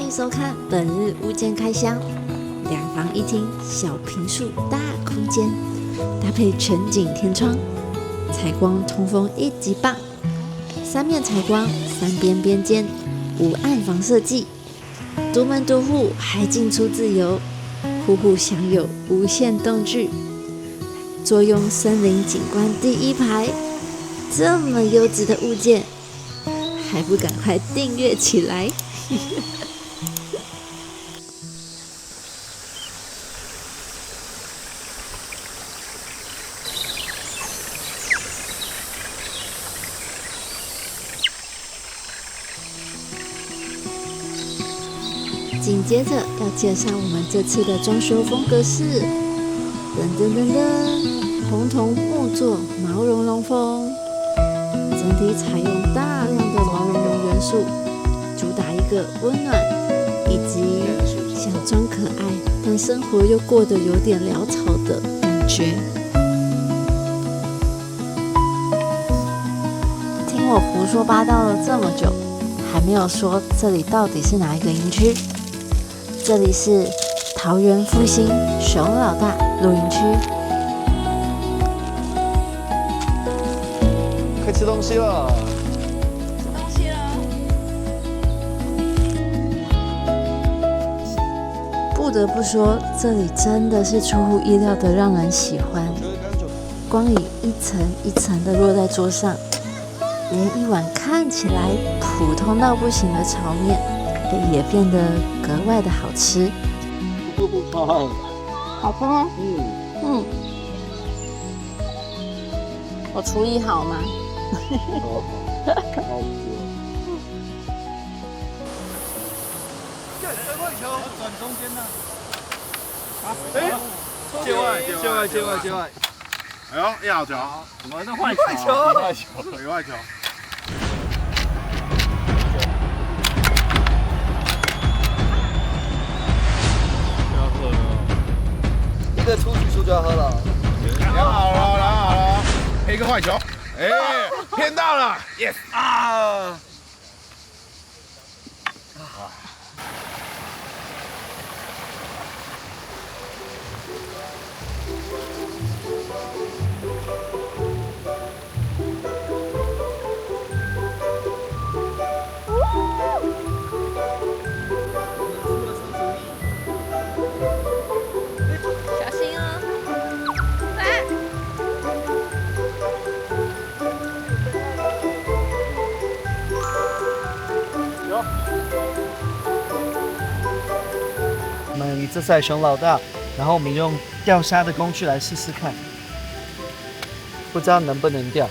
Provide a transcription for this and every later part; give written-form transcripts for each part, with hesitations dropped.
迎收看本日物件開箱，兩房一廳小坪數大空間，搭配全景天窗，採光通風一級棒，三面採光，三邊邊間，無暗房設計，獨門獨戶還進出自由，戶戶享有無限棟距，坐擁森林景觀第一排，這麼優質的物件，還不趕快訂閱起來！緊接着要介紹我們這次的裝修風格是紅銅木作毛茸茸風，整體採用大量的毛茸茸元素，主打一個溫暖以及想裝可愛但生活又過得有點潦草的感覺。聽我胡說八道了這麼久，還沒有說這裡到底是哪一個營區？這裡是桃園復興熊老大露營區。可以吃東西了。吃東西了。不得不說，這裡真的是出乎意料的讓人喜歡。光影一層一層的落在桌上，連一碗看起來普通到不行的炒麵，也變得格外的好吃。好吃嗎？我廚藝好嗎？好轉中間呢？界外。哎呦，一好球！怎麼是壞球？有壞球。一個出局數就要喝了。量好了，配一個壞球。哎，騙到了 ，yes 啊！小心哦！来。我们这赛熊老大，然后我们用釣蝦的工具來試試看，不知道能不能釣。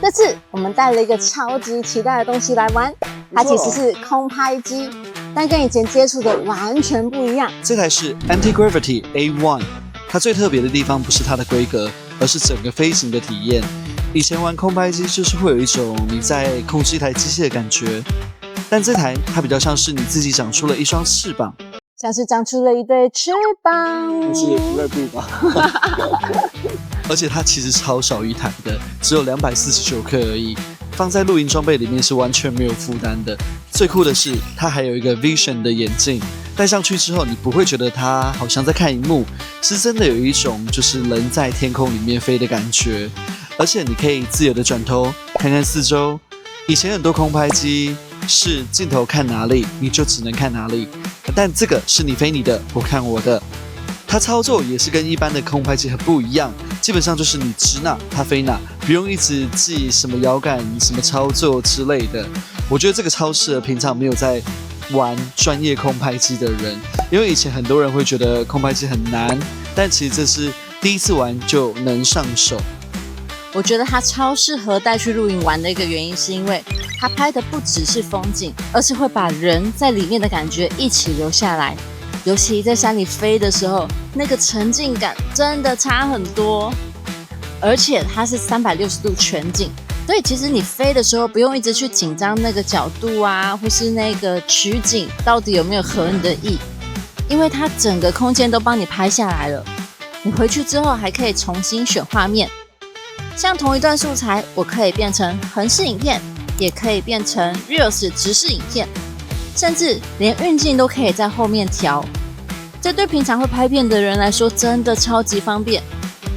這次我們帶了一個超級期待的東西來玩，它其實是空拍機，但跟以前接觸的完全不一樣。這台是 Anti-Gravity A1， 它最特別的地方不是它的規格，而是整個飛行的體驗。以前玩空拍機就是會有一種你在控制一台機器的感覺，但這台它比較像是你自己長出了一雙翅膀，像是長出了一對翅膀。那是樂步吧？而且它其實超小一台的，只有249克而已，放在露營裝備裡面是完全沒有負擔的。最酷的是，它還有一個 Vision 的眼鏡，戴上去之後，你不會覺得它好像在看螢幕，是真的有一種就是人在天空裡面飛的感覺。而且你可以自由的轉頭，看看四周。以前很多空拍機是鏡頭看哪裡，你就只能看哪裡，但這個是你飛你的，我看我的。它操作也是跟一般的空拍機很不一樣，基本上就是你指哪它飛哪，不用一直記什麼搖桿、什麼操作之類的。我覺得這個超適合平常沒有在玩專業空拍機的人，因為以前很多人會覺得空拍機很難，但其實這是第一次玩就能上手。我覺得它超適合帶去露營玩的一個原因，是因為它拍的不只是風景，而是會把人在裡面的感覺一起留下來。尤其在山裡飛的時候，那個沉浸感真的差很多。而且它是360度全景，所以其實你飛的时候不用一直去緊張那個角度啊，或是那個取景到底有沒有合你的意，因為它整個空間都幫你拍下來了。你回去之後還可以重新選畫面，像同一段素材，我可以變成橫式影片，也可以變成 Reels 直式影片，甚至連運鏡都可以在後面調。這對平常會拍片的人來說真的超級方便。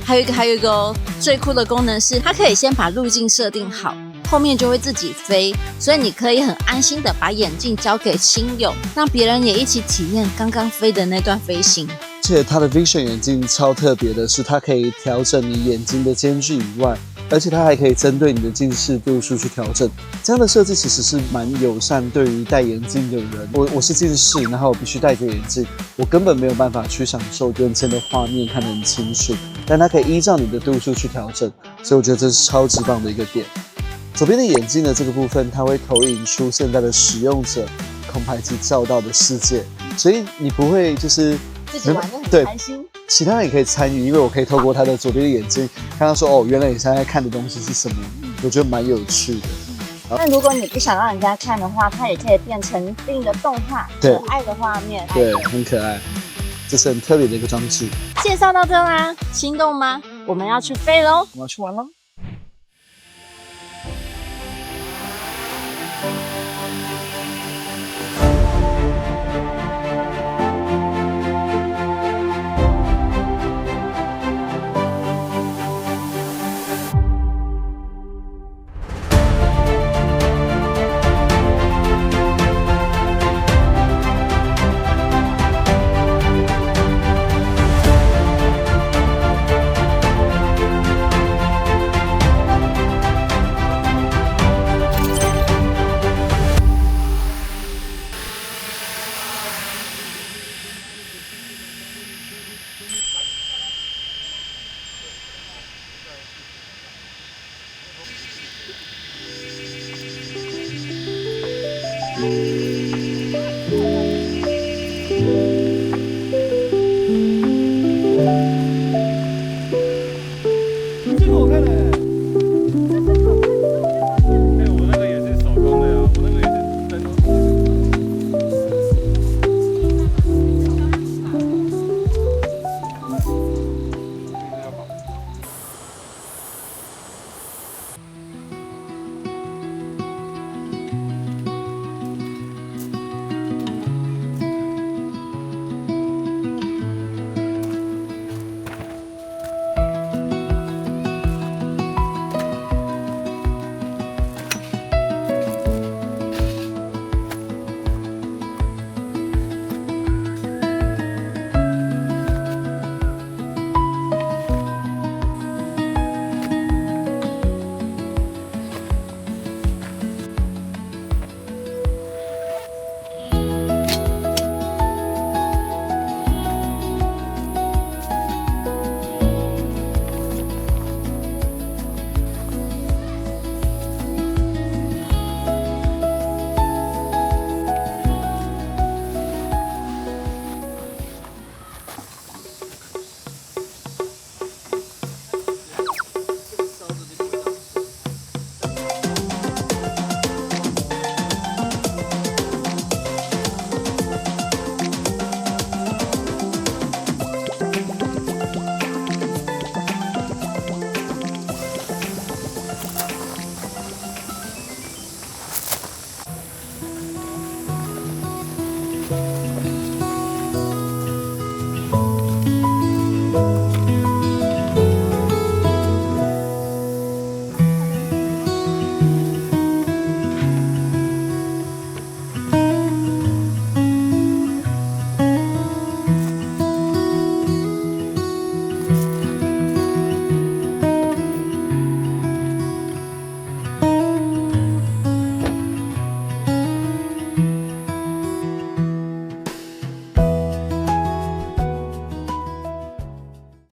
還有一個哦，最酷的功能是它可以先把路徑設定好，後面就會自己飛，所以你可以很安心的把眼鏡交給親友，讓別人也一起體驗剛剛飛的那段飛行。而且它的 Vision 眼鏡超特別的是，它可以調整你眼睛的間距以外，而且它還可以針對你的近視度數去調整。這樣的設計其實是蠻友善對於戴眼鏡的人。我是近視，然後我必須戴着眼鏡，我根本沒有辦法去享受眼前的畫面看得很清楚，但它可以依照你的度數去調整，所以我覺得這是超級棒的一個點。左邊的眼鏡的這個部分，它會投影出現在的使用者空拍機照到的世界，所以你不會就是自己玩得很開心，其他人也可以參與，因為我可以透過他的左邊的眼睛看到說，哦，原來你現在看的東西是什麼，我覺得蠻有趣的。那如果你不想讓人家看的話，它也可以变成另一个动畫，可愛的畫面，对，很可愛，這是很特別的一個裝置。介紹到這啦，心動嗎？我們要去飛嘍！我們要去玩嘍。